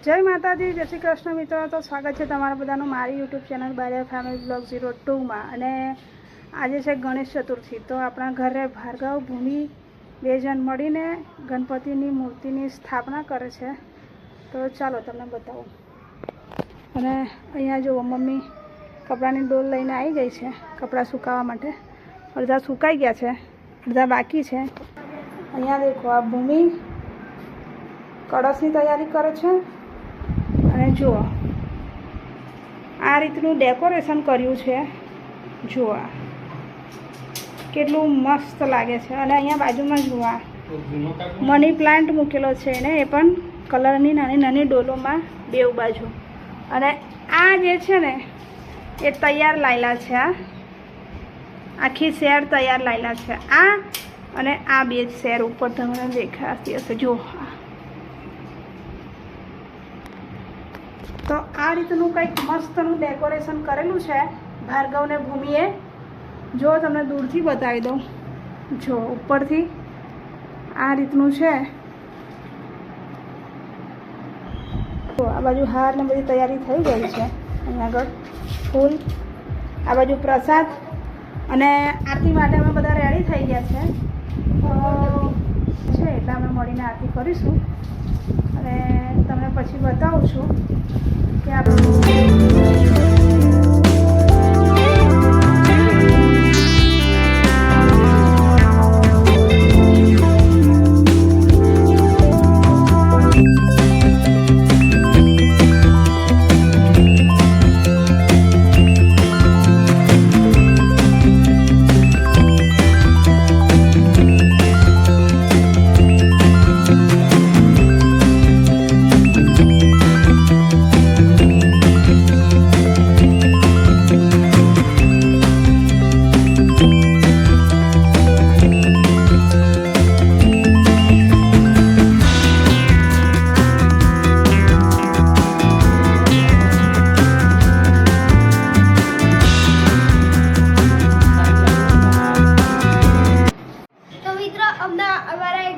જય માતાજી, જય શ્રી કૃષ્ણ મિત્રો। તો સ્વાગત છે તમારા બધાનું મારી YouTube channel Bariya family blog 02માં। અને આજે છે ગણેશ ચતુર્થી। તો આપણા ઘરે ભાર્ગવ ભૂમિ બે જણ મળીને ગણપતિની મૂર્તિની સ્થાપના કરે છે। તો ચાલો તમને બતાવું। અને અહીંયા જુઓ, મમ્મી કપડાની ડોલ લઈને આવી ગઈ છે કપડાં સુકાવવા માટે। અડધા સુકાઈ ગયા છે, અડધા બાકી છે। અહીંયા દેખો, આ ભૂમિ કળશની તૈયારી કરે છે। અને જુઓ, આ રીતનું ડેકોરેશન કર્યું છે। જુઓ કેટલું મસ્ત લાગે છે। અને અહીંયા બાજુમાં જુઓ, મની પ્લાન્ટ મૂકેલો છે એને, એ પણ કલરની નાની નાની ડોલોમાં બેઉ બાજુ। અને આ જે છે ને એ તૈયાર લાયેલા છે। આ આખી શેર તૈયાર લાયેલા છે। આ અને આ બે શેર ઉપર તમને દેખાતી હશે। જુઓ, તો આ રીતનું કંઈક મસ્તનું ડેકોરેશન કરેલું છે ભાર્ગવને ભૂમિએ। જો તમને દૂરથી બતાવી દઉં, જો ઉપરથી આ રીતનું છે। તો આ બાજુ હાર ને બધી તૈયારી થઈ ગઈ છે। અહીંયા આગળ ફૂલ, આ બાજુ પ્રસાદ, અને આરતી માટે અમે બધા રેડી થઈ ગયા છે। તો એટલે અમે મળીને આરતી કરીશું અને તમને પછી બતાવું છું કે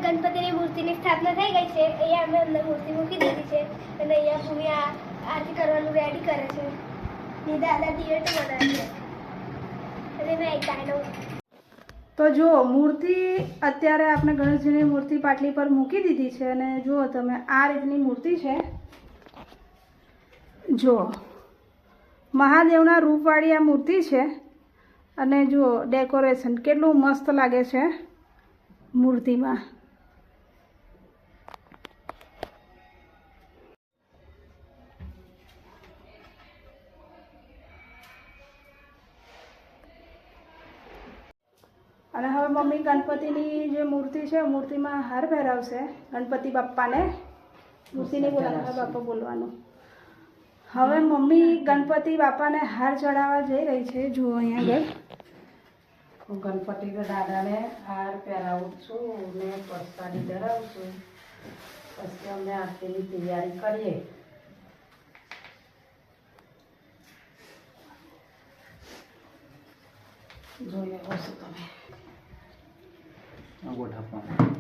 ગણપતિની મૂર્તિની સ્થાપના થઈ ગઈ છે। અહીંયા અમે અંદર મૂર્તિ મૂકી દીધી છે અને અહીંયા ભૂમિ આરતી કરવાનું રેડી કરે છે। ને દાદા દિવેટ બનાવે છે અને મેં એક ગાયનો। તો જુઓ, મૂર્તિ અત્યારે આપણે ગણેશજીની મૂર્તિ પાટલી પર મૂકી દીધી છે। અને જુઓ તમે, આ રીતની મૂર્તિ છે। જુઓ, મહાદેવના રૂપવાળી આ મૂર્તિ છે। અને જુઓ ડેકોરેશન કેટલું મસ્ત લાગે છે મૂર્તિમાં। અને હવે મમ્મી ગણપતિની જે મૂર્તિ છે, મૂર્તિમાં હાર પહેરાવશે ગણપતિ બાપ્પાને। મૂર્તિ નહીં બોલવાનું, બાપા બોલવાનું। હવે મમ્મી ગણપતિ બાપાને હાર ચડાવવા જઈ રહી છે। જુઓ અહીંયા આગળ હું ગણપતિ દાદાને હાર પહેરાવું છું ને પ્રસાદી ધરાવું છું। પછી અમે આરતીની તૈયારી કરીએ। જોઈએ હશો તમે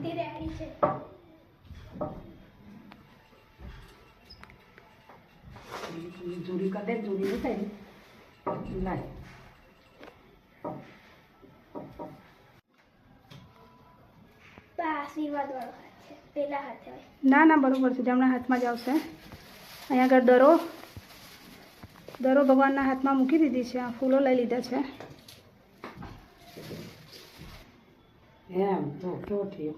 તે રેડી છે। જુડી કરી દે, જુડી નહીં થઈ લાય। આશીર્વાદ વાળો હાથ છે, પેલા હાથે હોય। ના ના, બરોબર છે, જમણા હાથમાં જ આવશે। અહીંયા આગળ દરો ભગવાનના હાથમાં મૂકી દીધી છે। આ ફૂલો લઈ લીધા છે। એમ તો કેવો થયો?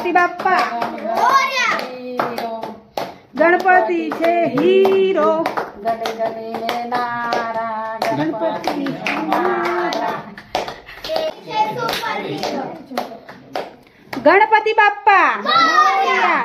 ગણપતિ બાપ્પા હીરો ગણપતિ છે હીરો ગલી ગલીને નારા ગણપતિ અમારા. છે સુપર હીરો ગણપતિ બાપ્પા મોરયા.